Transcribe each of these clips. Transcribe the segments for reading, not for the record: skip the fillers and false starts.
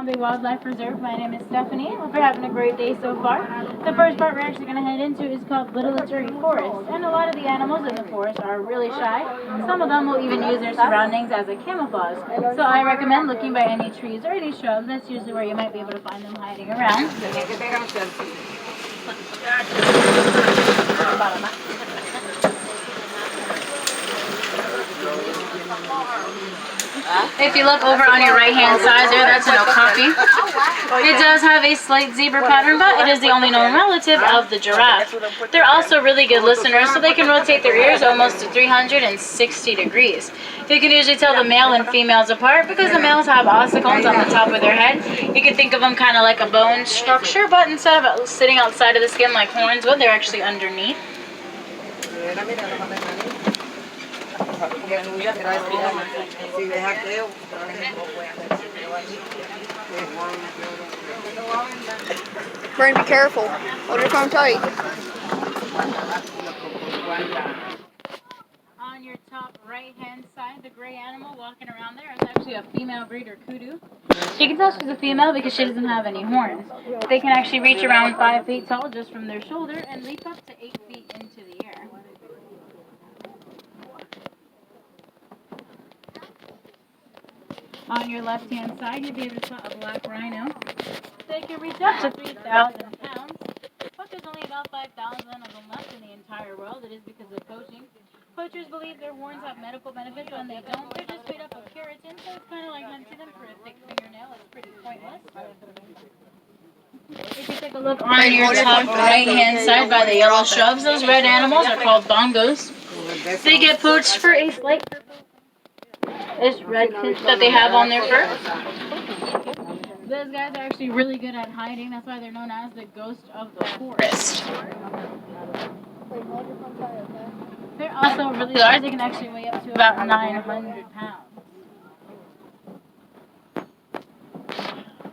Big Wildlife Reserve. My name is Stephanie. Hope you're having a great day so far. The first part we're actually going to head into is called Little Eternity Forest. And a lot of the animals in the forest are really shy. Some of them will even use their surroundings as a camouflage. So I recommend looking by any trees or any shrubs. That's usually where you might be able to find them hiding around. If you look over on your right hand side there, that's an okapi. It does have a slight zebra pattern, but it is the only known relative of the giraffe. They're also really good listeners, so they can rotate their ears almost to 360 degrees. You can usually tell the male and females apart because the males have ossicles on the top of their head. You can think of them kind of like a bone structure, but instead of sitting outside of the skin like horns would, they're actually underneath. Brian, be careful. Hold your phone tight. On your top right hand side, the gray animal walking around there is actually a female breeder kudu. You can tell she's a female because she doesn't have any horns. They can actually reach around 5 feet tall just from their shoulder and leap up to 8 feet into the air. On your left hand side, you'll be able to spot a black rhino. They can reach up to 3,000 pounds, but there's only about 5,000 of them left in the entire world. It is because of poaching. Poachers believe their horns have medical benefits. When they don't, they're just made up of keratin, so it's kind of like hunting them for a thick fingernail. It's pretty pointless. If you take a look on your top right hand side by the yellow shrubs, those red animals are called bongos. They get poached for a slight purple-ish red tint that they have on their fur. Those guys are actually really good at hiding. That's why they're known as the ghost of the forest. They're also really large. They can actually weigh up to about 900 pounds.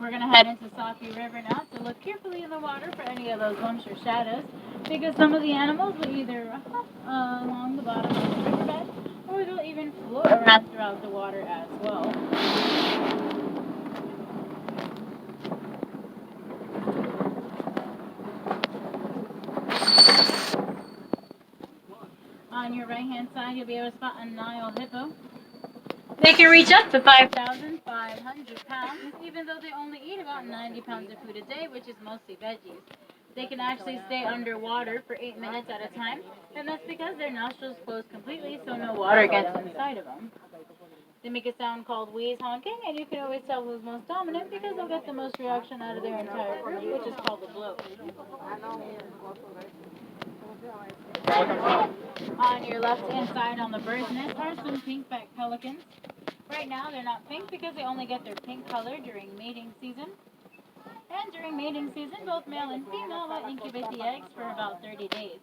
We're going to head into Safi River now to look carefully in the water for any of those bumps or shadows, because some of the animals will either hop along the bottom of the riverbed, or they'll even float around throughout the water as well. On your right hand side, you'll be able to spot a Nile hippo. They can reach up to 5,500 pounds, even though they only eat about 90 pounds of food a day, which is mostly veggies. They can actually stay underwater for 8 minutes at a time, and that's because their nostrils close completely so no water gets inside of them. They make a sound called wheeze honking, and you can always tell who's most dominant because they'll get the most reaction out of their entire group, which is called a bloat. On your left-hand side on the bird's nest are some pink-backed pelicans. Right now they're not pink because they only get their pink color during mating season. And during mating season, both male and female will incubate the eggs for about 30 days.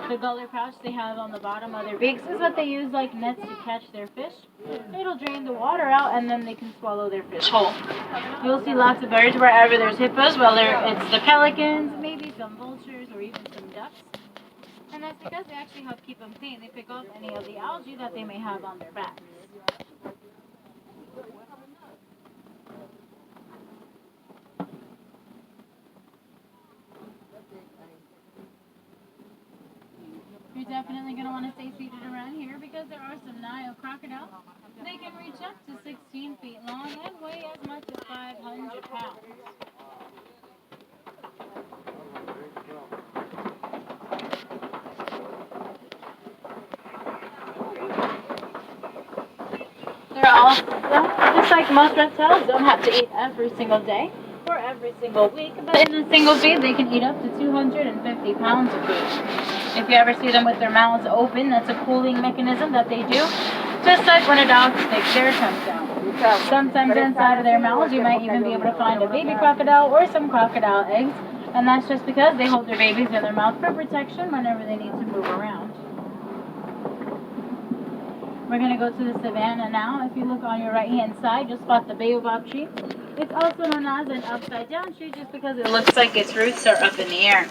The guller pouch they have on the bottom of their beaks is what they use like nets to catch their fish. It'll drain the water out and then they can swallow their fish whole. You'll see lots of birds wherever there's hippos, whether it's the pelicans, maybe some vultures, or even some ducks. And that's because they actually help keep them clean. They pick off any of the algae that they may have on their backs. You're definitely going to want to stay seated around here because there are some Nile crocodiles. They can reach up to 16 feet long and weigh as much as 500 pounds. They're also, just like most reptiles, don't have to eat every single day or every single week, but in a single feed they can eat up to 250 pounds of food. If you ever see them with their mouths open, that's a cooling mechanism that they do, just like when a dog sticks their tongue down. Sometimes inside of their mouths you might even be able to find a baby crocodile or some crocodile eggs, and that's just because they hold their babies in their mouth for protection whenever they need to move around. We're going to go to the savannah now. If you look on your right hand side, you'll spot the baobab tree. It's also known as an upside down tree just because it looks like its roots are up in the air.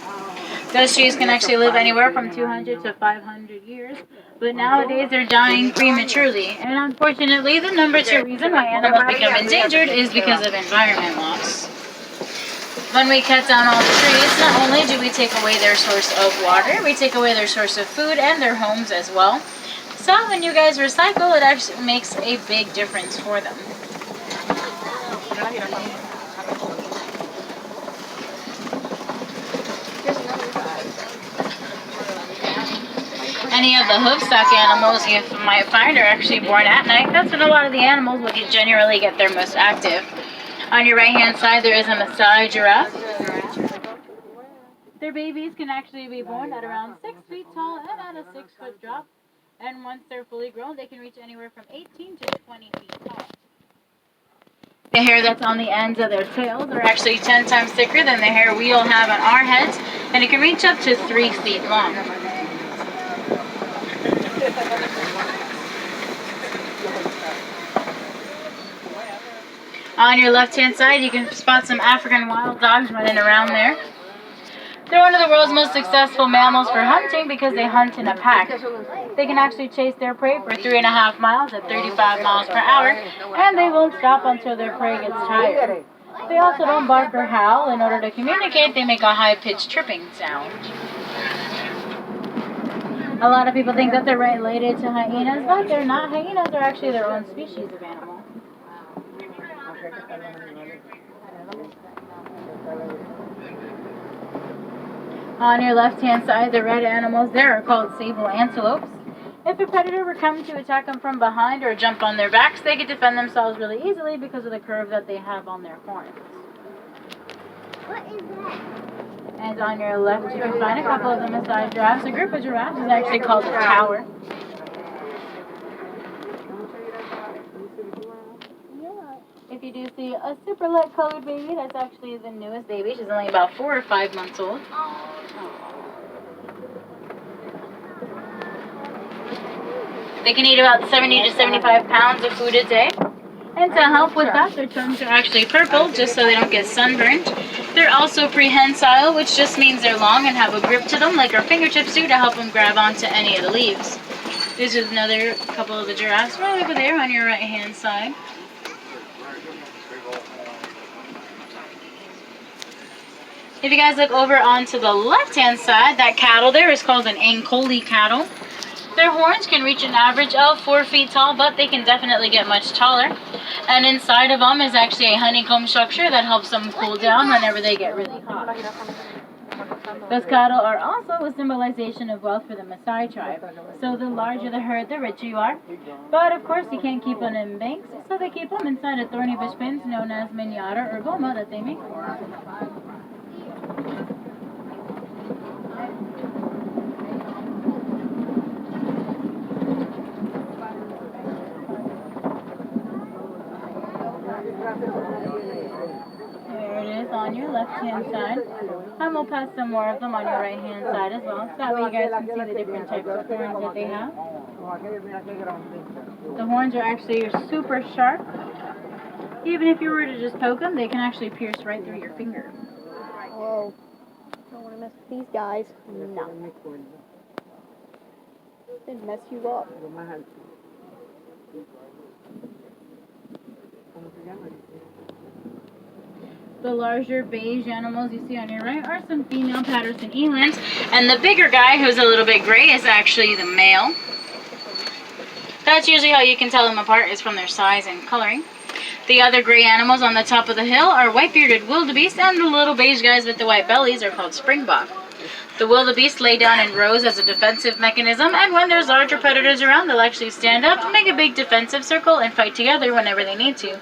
Those trees can actually live anywhere from 200 to 500 years, but nowadays they're dying prematurely. And unfortunately, the number 2 reason why animals become endangered is because of environment loss. When we cut down all the trees, not only do we take away their source of water, we take away their source of food and their homes as well. So when you guys recycle, it actually makes a big difference for them. Any of the hoofstock animals you might find are actually born at night. That's when a lot of the animals will generally get their most active. On your right hand side there is a Maasai giraffe. Their babies can actually be born at around 6 feet tall and at a 6-foot drop. And once they're fully grown, they can reach anywhere from 18 to 20 feet tall. The hair that's on the ends of their tails are actually 10 times thicker than the hair we all have on our heads, and it can reach up to 3 feet long. On your left-hand side, you can spot some African wild dogs running around there. They're one of the world's most successful mammals for hunting because they hunt in a pack. They can actually chase their prey for 3.5 miles at 35 miles per hour, and they won't stop until their prey gets tired. They also don't bark or howl. In order to communicate, they make a high-pitched chirping sound. A lot of people think that they're related to hyenas, but they're not. Hyenas are actually their own species of animal. On your left-hand side, the red animals there are called sable antelopes. If a predator were coming to attack them from behind or jump on their backs, they could defend themselves really easily because of the curve that they have on their horns. What is that? And on your left, you can find a couple of the Maasai giraffes. A group of giraffes is actually called a tower. If you do see a super light colored baby, that's actually the newest baby. She's only about 4 or 5 months old. They can eat about 70 to 75 pounds of food a day. And to help with that, their tongues are actually purple, just so they don't get sunburned. They're also prehensile, which just means they're long and have a grip to them, like our fingertips do, to help them grab onto any of the leaves. This is another couple of the giraffes right over there on your right-hand side. If you guys look over onto the left-hand side, that cattle there is called an Ankoli cattle. Their horns can reach an average of 4 feet tall, but they can definitely get much taller. And inside of them is actually a honeycomb structure that helps them cool down whenever they get really hot. Those cattle are also a symbolization of wealth for the Maasai tribe. So the larger the herd, the richer you are. But of course you can't keep them in banks, so they keep them inside of thorny bush pins known as minyata or goma that they make for them. There it is on your left-hand side. And we'll pass some more of them on your right-hand side as well. So that way you guys can see the different types of horns that they have. The horns are actually super sharp. Even if you were to just poke them, they can actually pierce right through your finger. Whoa. Don't want to mess with these guys. No. They mess you up. The larger beige animals you see on your right are some female Patterson elands, and the bigger guy, who's a little bit gray, is actually the male. That's usually how you can tell them apart, is from their size and coloring. The other gray animals on the top of the hill are white-bearded wildebeest, and the little beige guys with the white bellies are called springbok. The wildebeest lay down in rows as a defensive mechanism, and when there's larger predators around, they'll actually stand up, make a big defensive circle, and fight together whenever they need to.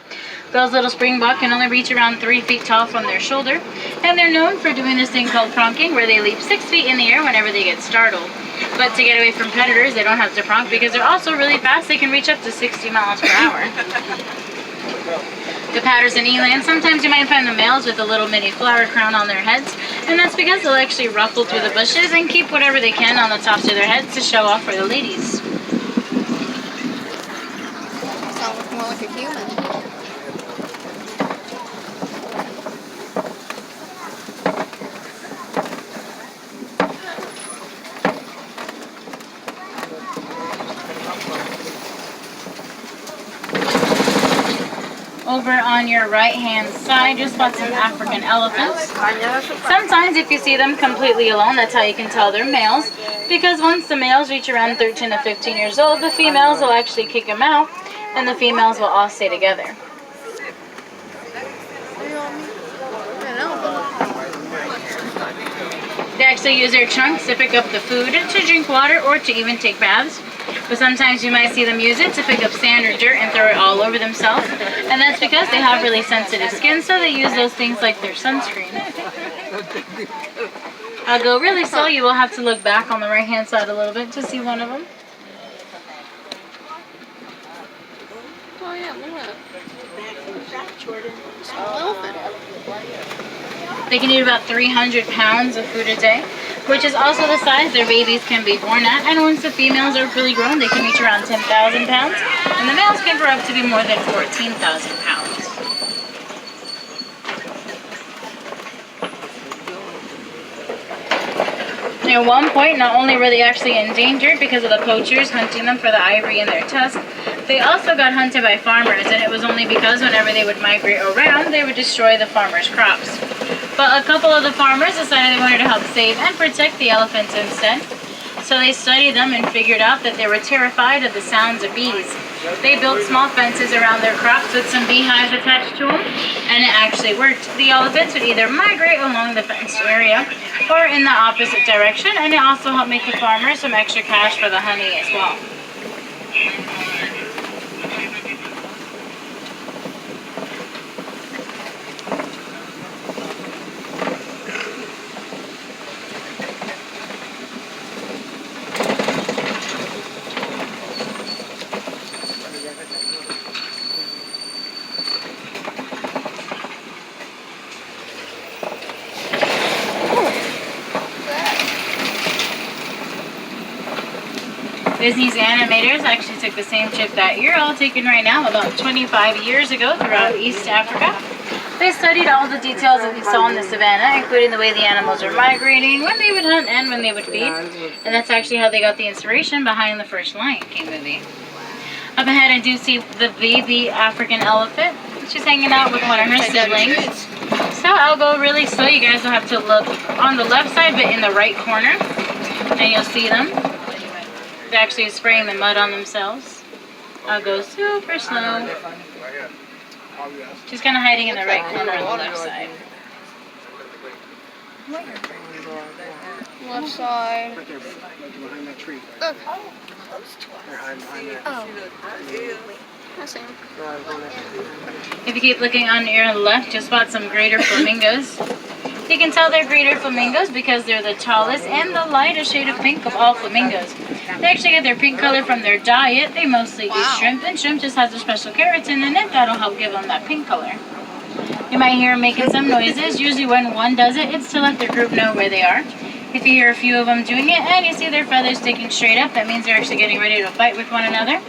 Those little springbok can only reach around 3 feet tall from their shoulder, and they're known for doing this thing called pronking, where they leap 6 feet in the air whenever they get startled. But to get away from predators, they don't have to pronk because they're also really fast. They can reach up to 60 miles per hour. The Patterson eland, sometimes you might find the males with a little mini flower crown on their heads, and that's because they'll actually ruffle through the bushes and keep whatever they can on the tops of their heads to show off for the ladies. Sounds more like a human. over on your right-hand side, you'll spot some African elephants. Sometimes if you see them completely alone, that's how you can tell they're males. Because once the males reach around 13 to 15 years old, the females will actually kick them out, and the females will all stay together. They actually use their trunks to pick up the food, to drink water, or to even take baths. But sometimes you might see them use it to pick up sand or dirt and throw it all over themselves. And that's because they have really sensitive skin, so they use those things like their sunscreen. I'll go really slow. You will have to look back on the right-hand side a little bit to see one of them. Oh yeah, look at that. They can eat about 300 pounds of food a day, which is also the size their babies can be born at. And once the females are fully grown, they can reach around 10,000 pounds, and the males can grow up to be more than 14,000 pounds. At one point, not only were they actually endangered because of the poachers hunting them for the ivory in their tusk, they also got hunted by farmers, and it was only because whenever they would migrate around, they would destroy the farmers' crops. But a couple of the farmers decided they wanted to help save and protect the elephants instead. So they studied them and figured out that they were terrified of the sounds of bees. They built small fences around their crops with some beehives attached to them, and it actually worked. The elephants would either migrate along the fenced area or in the opposite direction, and it also helped make the farmers some extra cash for the honey as well. Disney's animators actually took the same trip that you're all taking right now about 25 years ago throughout East Africa. They studied all the details that we saw in the savannah, including the way the animals are migrating, when they would hunt, and when they would feed. And that's actually how they got the inspiration behind the first Lion King movie. Up ahead, I do see the baby African elephant. She's hanging out with one of her siblings. So I'll go really slow. You guys will have to look on the left side, but in the right corner, and you'll see them. They're actually spraying the mud on themselves. I'll go super slow. She's kind of hiding in the right corner on the left side. Left side. Behind that tree. Look. They're hiding behind that. Oh. I see him. If you keep looking on your left, you'll spot some greater flamingos. You can tell they're greater flamingos because they're the tallest and the lightest shade of pink of all flamingos. They actually get their pink color from their diet. They mostly eat shrimp, and shrimp just has a special keratin in it that'll help give them that pink color. You might hear them making some noises. Usually when one does it, it's to let their group know where they are. If you hear a few of them doing it and you see their feathers sticking straight up, that means they're actually getting ready to fight with one another.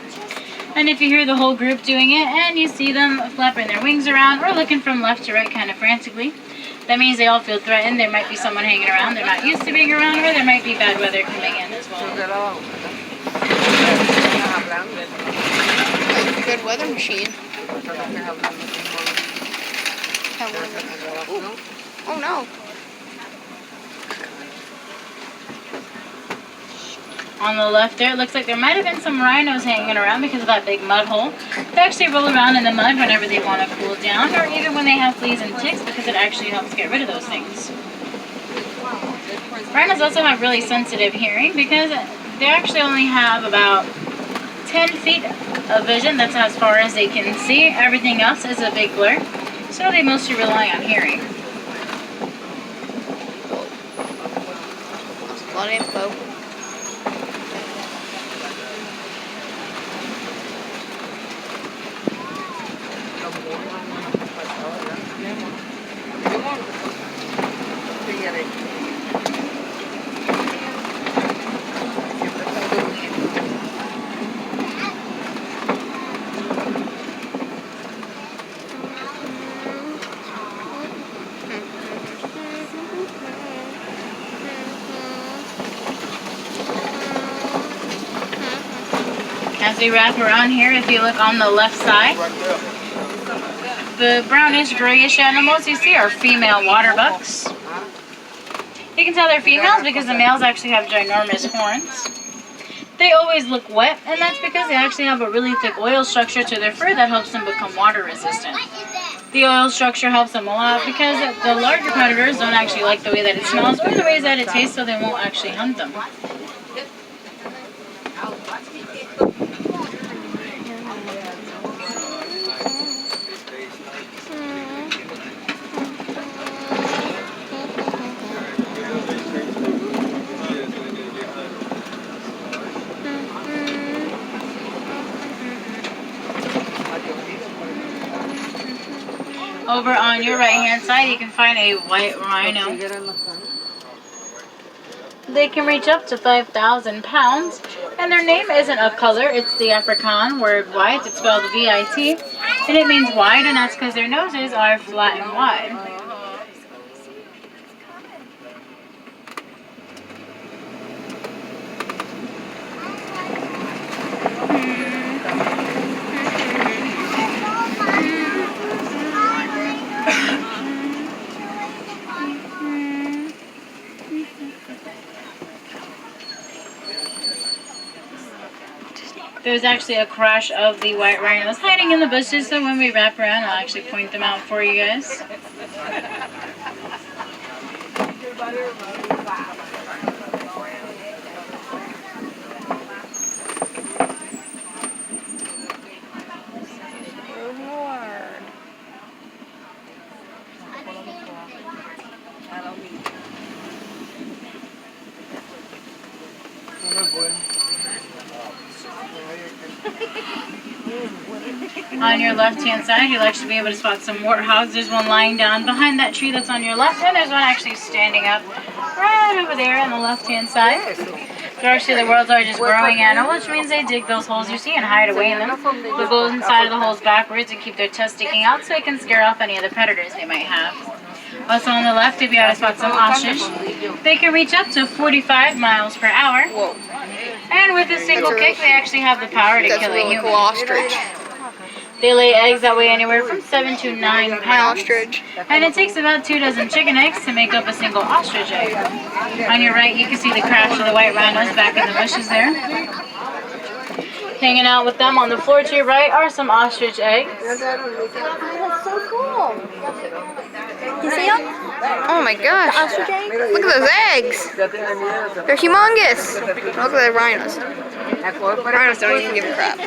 And if you hear the whole group doing it and you see them flapping their wings around or looking from left to right kind of frantically, that means they all feel threatened. There might be someone hanging around they're not used to being around, or there might be bad weather coming in as well. Like a good weather machine. Oh no. On the left there, it looks like there might have been some rhinos hanging around because of that big mud hole. They actually roll around in the mud whenever they want to cool down, or even when they have fleas and ticks, because it actually helps get rid of those things. Rhinos also have really sensitive hearing because they actually only have about 10 feet of vision. That's as far as they can see. Everything else is a big blur, so they mostly rely on hearing. That's a lot of info. As we wrap around here, if you look on the left side, The brownish, grayish animals you see are female water bucks. You can tell they're females because the males actually have ginormous horns. They always look wet, and that's because they actually have a really thick oil structure to their fur that helps them become water resistant. The oil structure helps them a lot because the larger predators don't actually like the way that it smells or the way that it tastes, so they won't actually hunt them. Over on your right hand side, you can find a white rhino. They can reach up to 5,000 pounds, and their name isn't a color, it's the Afrikaan word white. It's spelled V-I-T, and it means wide, and that's because their noses are flat and wide. There's actually a crush of the white rhinos hiding in the bushes, so when we wrap around, I'll actually point them out for you guys. On your left-hand side, you'll actually be able to spot some warthogs. There's one lying down behind that tree that's on your left, and there's one actually standing up right over there on the left-hand side. They're actually the world's largest burrowing animal, which means they dig those holes you see and hide away in them. They'll go inside of the holes backwards and keep their tusks sticking out so it can scare off any of the predators they might have. Also on the left, if you have to spot some ostrich, they can reach up to 45 miles per hour. And with a single kick, they actually have the power to kill a human. Cool ostrich. They lay eggs that weigh anywhere from 7 to 9 pounds. Ostrich. And it takes about 2 dozen chicken eggs to make up a single ostrich egg. On your right, you can see the crash of the white rhinos back in the bushes there. Hanging out with them on the floor to your right are some ostrich eggs. That's so cool. You see them? Oh my gosh. Look at those eggs. They're humongous. Look at the rhinos. Rhinos don't even give a crap.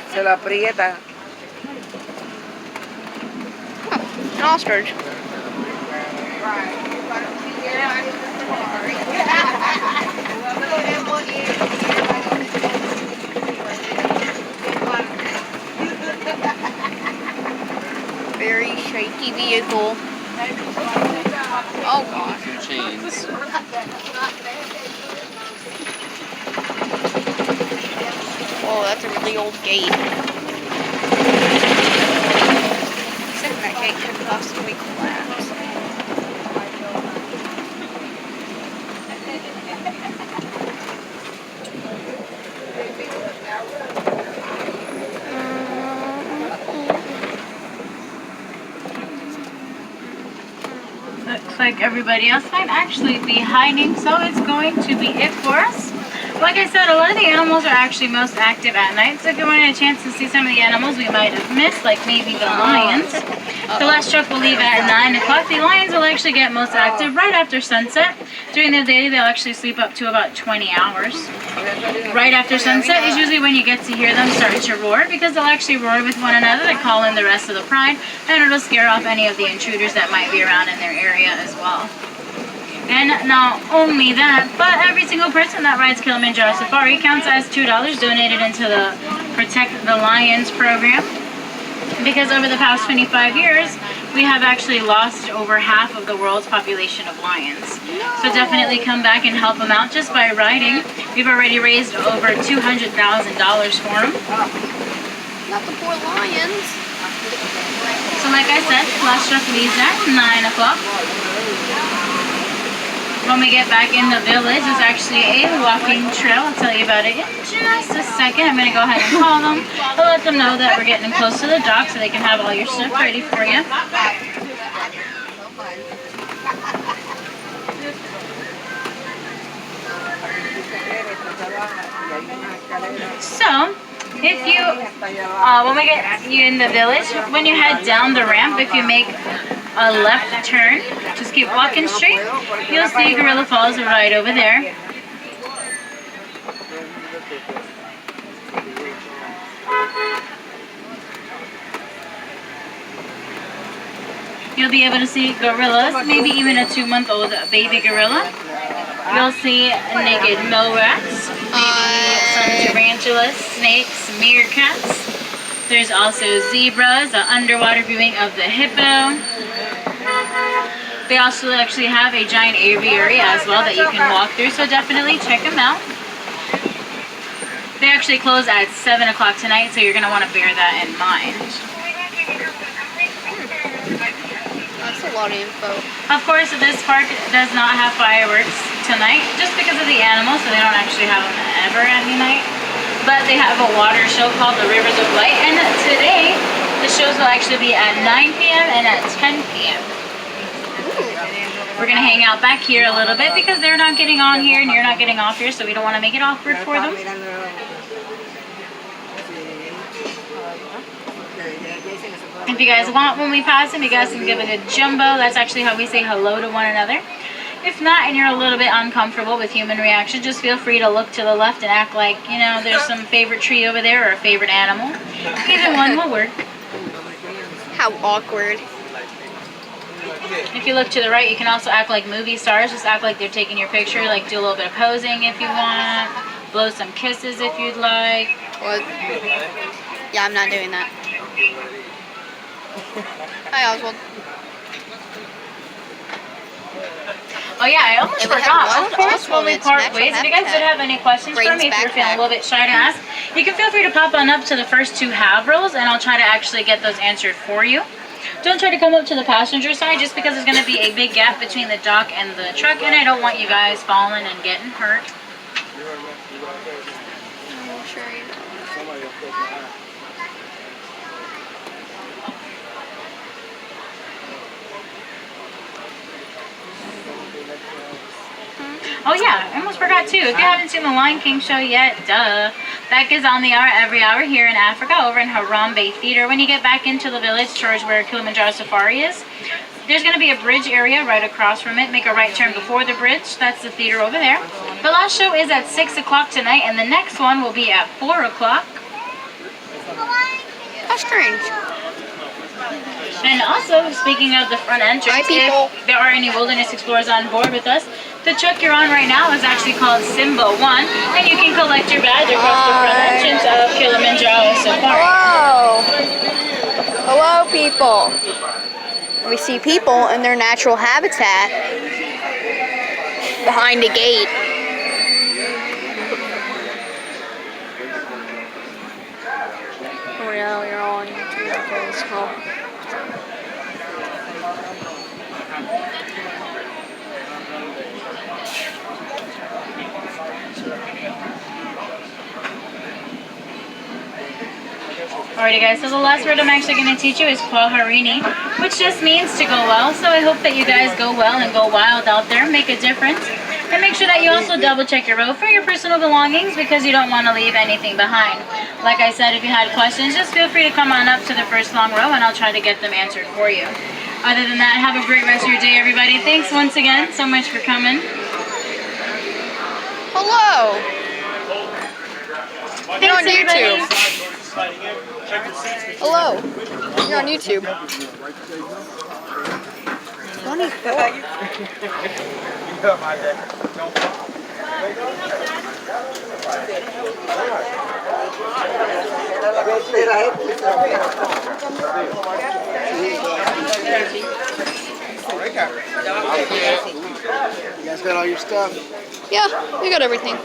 An ostrich. Very shaky vehicle. Oh gosh. Chains. Oh, that's a really old gate. Except that gate could possibly collapse. Looks like everybody else might actually be hiding, so it's going to be it for us. Like I said, a lot of the animals are actually most active at night, so if you wanted a chance to see some of the animals we might have missed, like maybe the lions, the last truck will leave at 9 o'clock. The lions will actually get most active right after sunset. During the day, they'll actually sleep up to about 20 hours. Right after sunset is usually when you get to hear them start to roar, because they'll actually roar with one another to call in the rest of the pride, and it'll scare off any of the intruders that might be around in their area as well. And not only that, but every single person that rides Kilimanjaro Safari counts as $2 donated into the Protect the Lions program. Because over the past 25 years, we have actually lost over half of the world's population of lions. So definitely come back and help them out just by riding. We've already raised over $200,000 for them. Not the poor lions. So like I said, last truck leaves at 9 o'clock. When we get back in the village, it's actually a walking trail. I'll tell you about it in just a second. I'm going to go ahead and call them. I'll let them know that we're getting close to the dock so they can have all your stuff ready for you. So, if you, when we get you in the village, when you head down the ramp, if you make a left turn, just keep walking straight, you'll see Gorilla Falls right over there. You'll be able to see gorillas, maybe even a 2-month-old baby gorilla. You'll see naked mole rats, maybe some tarantulas, snakes, meerkats. There's also zebras, an underwater viewing of the hippo. They also actually have a giant aviary as well that you can walk through, so definitely check them out. They actually close at 7 o'clock tonight, so you're going to want to bear that in mind. That's a lot of info. Of course, this park does not have fireworks tonight, just because of the animals, so they don't actually have them ever any night. But they have a water show called the Rivers of Light, and today the shows will actually be at 9 p.m. and at 10 p.m. We're going to hang out back here a little bit because they're not getting on here and you're not getting off here, so we don't want to make it awkward for them. If you guys want, when we pass them, you guys can give a good jumbo. That's actually how we say hello to one another. If not, and you're a little bit uncomfortable with human reaction, just feel free to look to the left and act like, you know, there's some favorite tree over there or a favorite animal. Either one will work. How awkward. If you look to the right, you can also act like movie stars. Just act like they're taking your picture, like do a little bit of posing if you want. Blow some kisses if you'd like. What? Yeah, I'm not doing that. Hi, Oswald. Oh yeah, I almost forgot. Of course, when we part ways, if you guys did have any questions for me, if you're feeling a little bit shy to ask, you can feel free to pop on up to the first 2 half rolls, and I'll try to actually get those answered for you. Don't try to come up to the passenger side, just because there's going to be a big gap between the dock and the truck, and I don't want you guys falling and getting hurt. I'm sure you know. Oh yeah, I almost forgot too. If you haven't seen the Lion King show yet, duh. That goes on the hour every hour here in Africa over in Harambe Theater. When you get back into the village towards where Kilimanjaro Safari is, there's going to be a bridge area right across from it. Make a right turn before the bridge. That's the theater over there. The last show is at 6 o'clock tonight, and the next one will be at 4 o'clock. How strange. And also, speaking of the front entrance, if there are any wilderness explorers on board with us, the truck you're on right now is actually called Simba 1, and you can collect your badge across the front entrance of Kilimanjaro Safari. Hello! Hello, people. We see people in their natural habitat behind a gate. Oh yeah, you're on YouTube. Okay, let's go. Alrighty guys, so the last word I'm actually going to teach you is Kwaharini, which just means to go well. So I hope that you guys go well and go wild out there, make a difference. And make sure that you also double check your row for your personal belongings because you don't want to leave anything behind. Like I said, if you had questions, just feel free to come on up to the first long row and I'll try to get them answered for you. Other than that, have a great rest of your day, everybody. Thanks once again so much for coming. Hello! You're on YouTube. Hello. You're on YouTube. 24. You guys got all your stuff? Yeah, we got everything.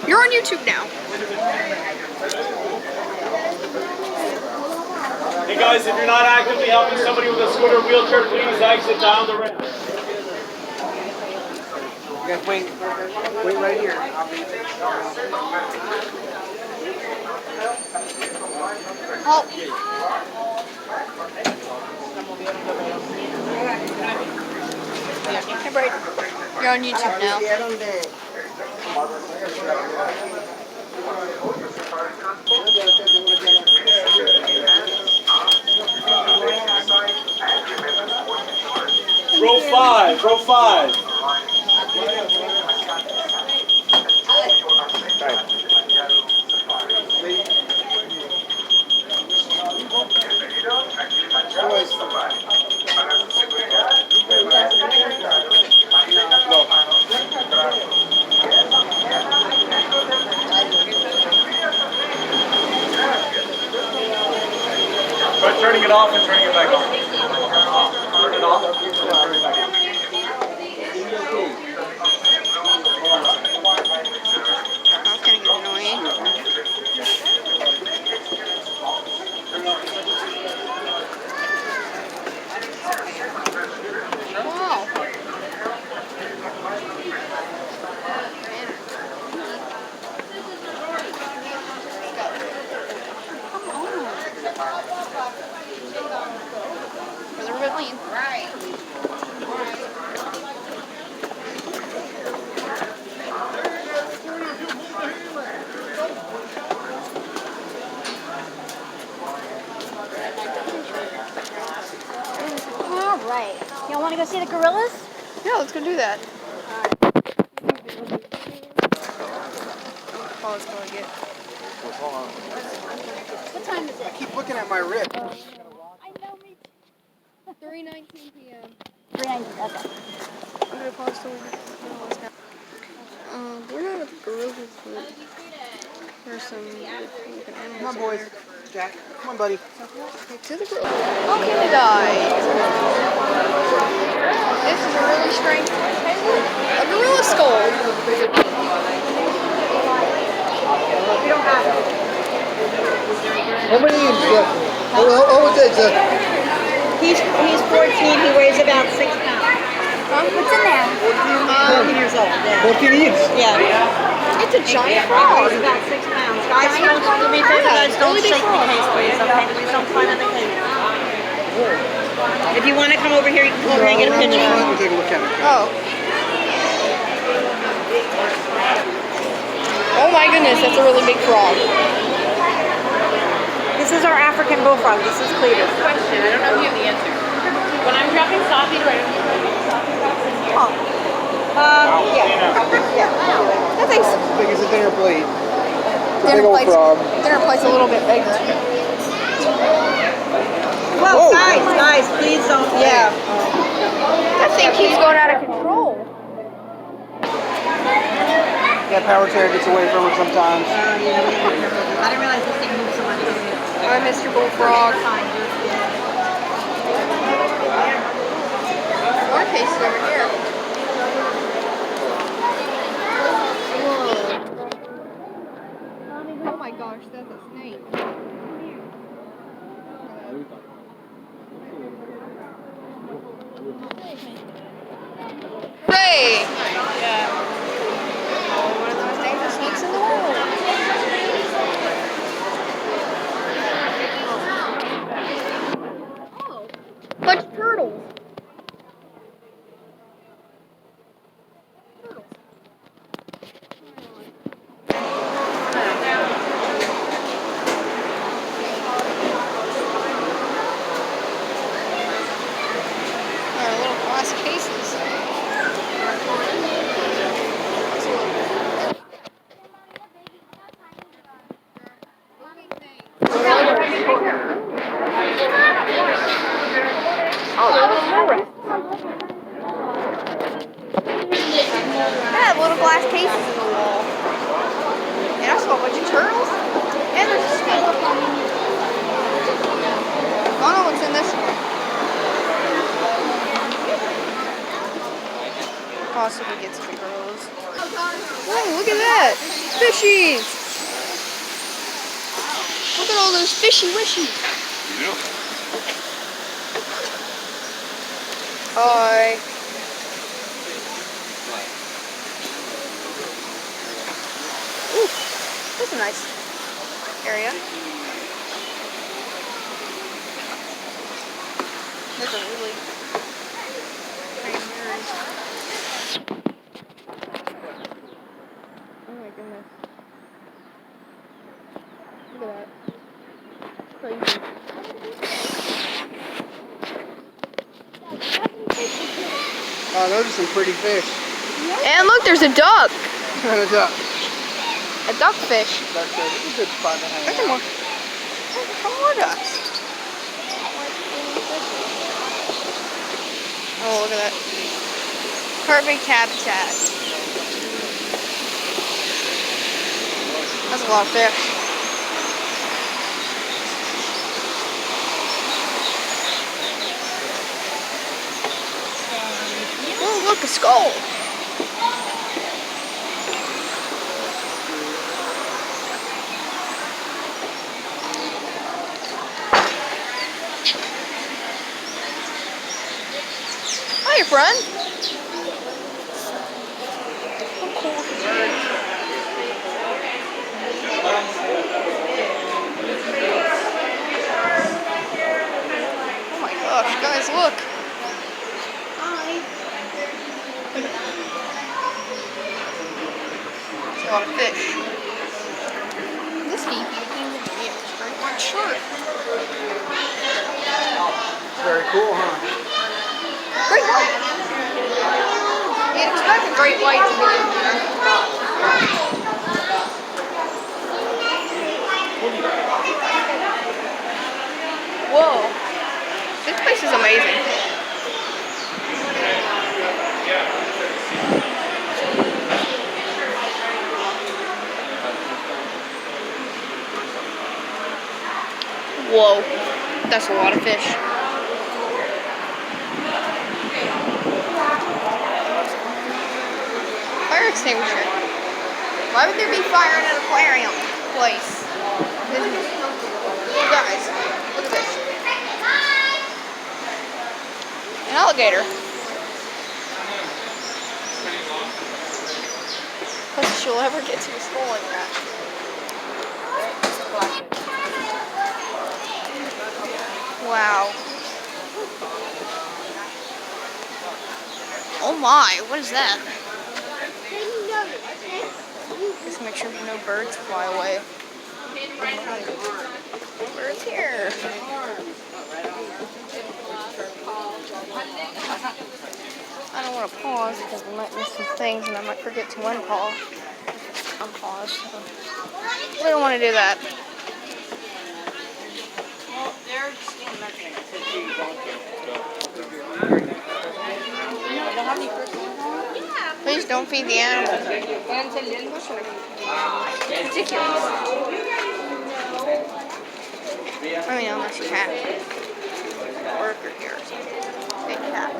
You're on YouTube now. Hey guys, if you're not actively helping somebody with a scooter or wheelchair, please exit down the ramp. guys wait. Wait right here. Oh. Hey, Brayden. You're on YouTube now. Row 5, row 5. Try turning it off and turning it back on. Turn it off and turn it back on. That's gonna get annoying. Wow. There's a ravine. Right. All right. Y'all want to go see the gorillas? Yeah, let's go do that. Oh, it's going to get. What time is I it? keep looking at my wrist. I know, me too. 3:19 p.m. 3:90. Okay. I'm gonna pause till we get we're not at the gorillas, but there's some animals. Come on, boys. Jack, come on, buddy. To the gorillas. Okay, guys. This is a really strange. A gorilla skull. How many inches? Oh, it's He's 14. He weighs about 6 pounds. What's in there? 14 years old. Yeah. 14 inches. Yeah. It's a giant He frog. weighs about 6 pounds. Guys, don't do me a favor. Guys, don't shake the case, please. Okay, please don't climb in the case. If you want to come over here, you can come over here and get a picture. We'll take a look at it. Oh. Oh my goodness, that's a really big frog. This is our African bullfrog. This is Cletus. Question, I don't know if you have the answer. When I'm dropping Sophie, do I have to put Sophie box in here? Yeah. That thing's As big as a dinner plate. It's a big dinner old plate's, frog. dinner plate's a little bit bigger. Whoa, Whoa. guys, please don't. Yeah. That thing keeps going out of control. Yeah, power chair gets away from it sometimes. I didn't realize this thing moved so much. Hi, Mr. Bullfrog. More cases over here. Whoa. Oh my gosh, that's a snake. Hooray! Yeah. One of those dangerous snakes in the world. Oh, bunch of turtles. Little glass cases. Yeah, little glass cases in the wall. And I saw a bunch of turtles. And there's a snake. I don't know what's in this one. Possibly get some gorillas. Oh, look at that! Fishies! Look at all those fishy wishies. Hi. a nice area. There's a really pretty mirrors. Oh my goodness. Look at that. Crazy. Oh, those are some pretty fish. And look, there's a duck. And a duck. A duckfish. That's a good spot to hang There's out. some more ducks. Oh, look at that. Perfect habitat. That's a lot of fish. Oh, look, a skull. Hi, friend. How cool is the bird? Oh my gosh, guys, look. There's a lot of fish. This geek even came to me in a straight white shirt. Very cool, huh? Great white. You'd expect a great white to be in here. Whoa. This place is amazing. Whoa. That's a lot of fish. Fire extinguisher. Why would there be fire in an aquarium place? Oh, guys, look at this. An alligator. Plus, she'll ever get to a skull like that. Wow. Oh my, what is that? Just make sure no birds fly away. No birds here. I don't want to pause because we might miss some things and I might forget to unpause. So we don't want to do that. Well, they're still mentioning Please don't feed the animals. It's ridiculous. I mean, unless you have a worker here or something. Big cat.